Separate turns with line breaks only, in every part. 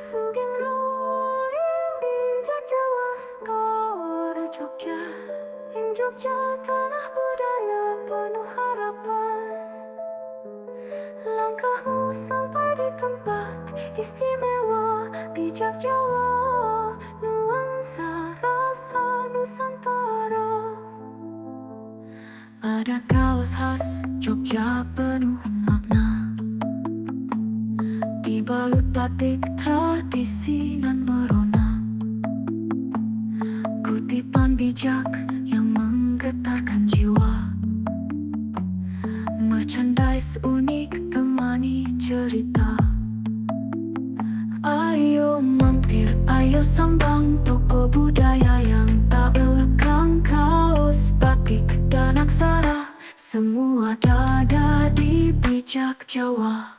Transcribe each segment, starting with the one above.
Mungkin rolling Jawa skor Jogja In Jogja tanah budaya penuh harapan. Langkahmu sampai di tempat istimewa, bijak Jawa, nuansa rasa Nusantara. Ada kaos khas Jogja penuh makna, dibalut batik tradisi nan merona. Kutipan bijak yang menggetarkan jiwa, merchandise unik temani cerita. Ayo mampir, ayo sambang toko budaya yang tak lekang. Kaos, batik, dan aksara, semua ada di bijak Jawa.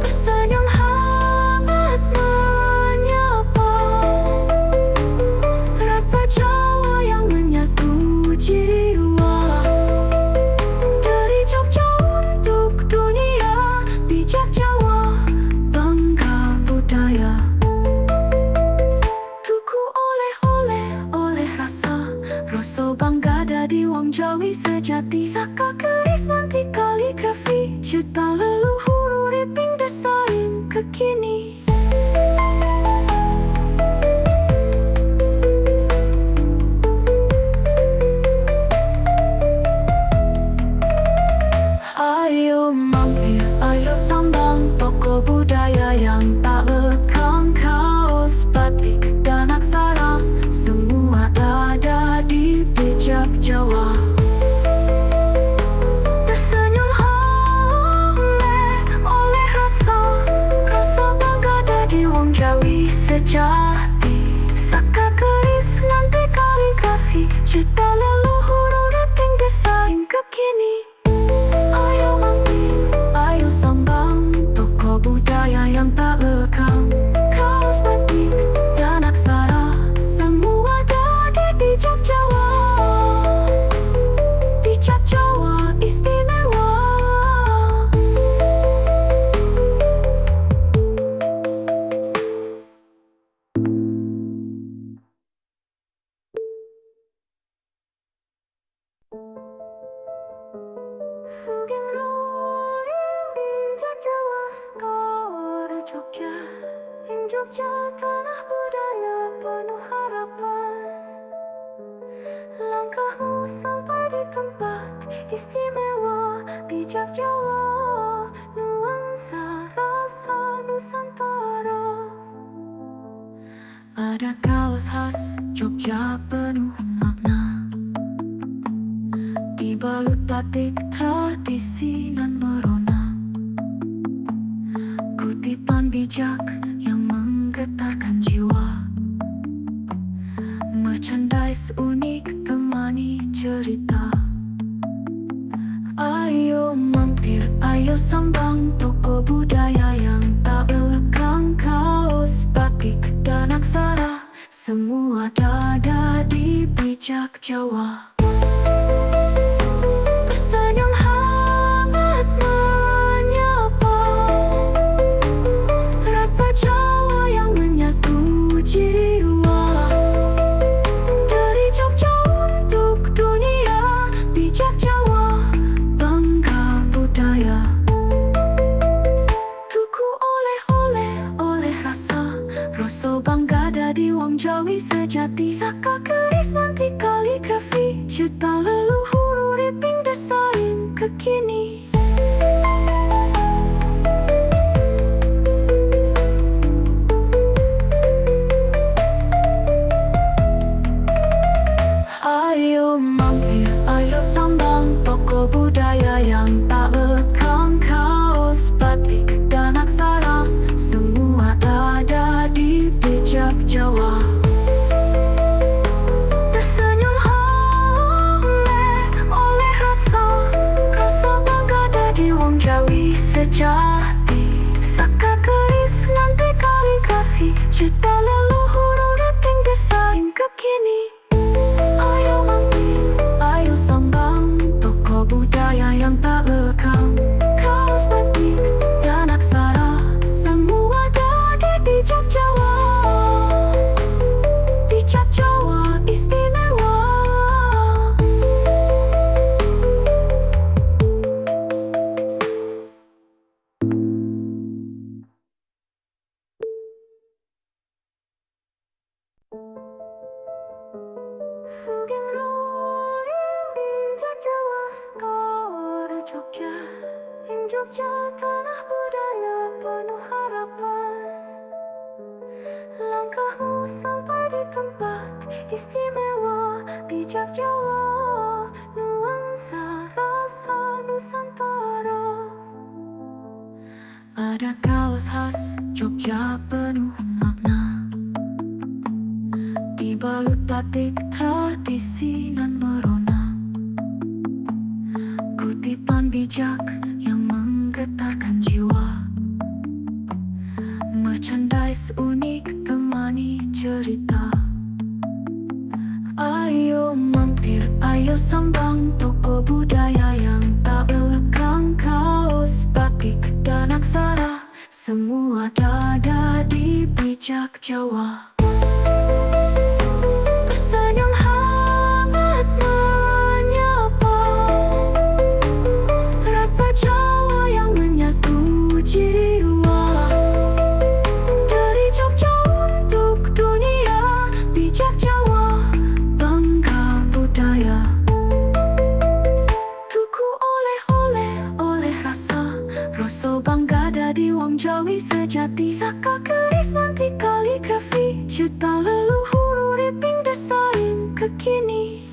Tersenyum hangat menyapa, rasa Jawa yang menyatu jiwa. Dari Jogja untuk dunia, bijak Jawa, bangga budaya. Tuku oleh-oleh, oleh rasa, rasa bangga dadi wong Jawi sejati. Saka keris nanti kaligrafi, cita leluhur uriping desain kekini. Ayo mampir, ayo sambang toko budaya yang tak lekang. Kaos, batik, dan aksara, semua ada di bijak Jawa. Tersenyum oleh rasa, rasa bangga dadi wong Jawi sejati. Saka keris nanti kaligrafi, cita leluhur uriping desain kekini. Ayo mampir, ayo sambang toko budaya yang tak lekang. Kaos, batik, dan aksara, semua ada di bijak Jawa. Bijak Jawa istimewa. Mungkin rolling Jawa skor Jogja In Jogja tanah budaya penuh harapan. Langkahmu sampai di tempat istimewa, bijak Jawa, nuansa rasa Nusantara. Ada kaos khas Jogja penuh makna, dibalut batik tradisi nan merona. Kutipan bijak yang menggetarkan jiwa, merchandise unik temani cerita. Ayo mampir, ayo sambang toko budaya yang tak lekang. Kaos, batik, dan aksara, semua ada di bijak Jawa. Tersenyum hangat menyapa, rasa Jawa yang menyatu jiwa. Dari Jogja untuk dunia, bijak Jawa, bangga budaya. Tuku oleh-oleh, oleh rasa, rasa bangga dadi wong Jawi sejati. Saka keris nanti kaligrafi, cita leluhur uriping desain kekini. Ayo mampir, ayo sambang toko budaya yang tak lekang. Kaos, batik, dan aksara, semua ada di bijak Jawa. Tersenyum oleh rasa, rasa bangga dadi wong Jawi sejati. Saka keris nanti kaligrafi, cita leluhur uriping desain kekini. Ayo mampir, ayo sambang toko budaya yang tak lekang. Kaos, batik, dan aksara, semua tanah budaya penuh harapan. Langkahmu sampai di tempat istimewa, bijak Jawa, nuansa rasa Nusantara. Ada kaos khas Jogja penuh makna, dibalut batik tradisi nan merona. Kutipan bijak yang menggetarkan jiwa, merchandise unik temani cerita. Ayo mampir, ayo sambang toko budaya yang tak lekang. Kaos, batik, dan aksara, semua ada di bijak Jawa. Tersenyum hangat menyapa, rasa Jawa yang menyatu jiwa. Dari Jogja untuk dunia, bijak Jawa, bangga budaya. Tuku oleh-oleh, oleh rasa, rasa bangga dadi wong Jawi sejati. Saka keris nganti kaligrafi, cita leluhur urip ing desa ing kekini.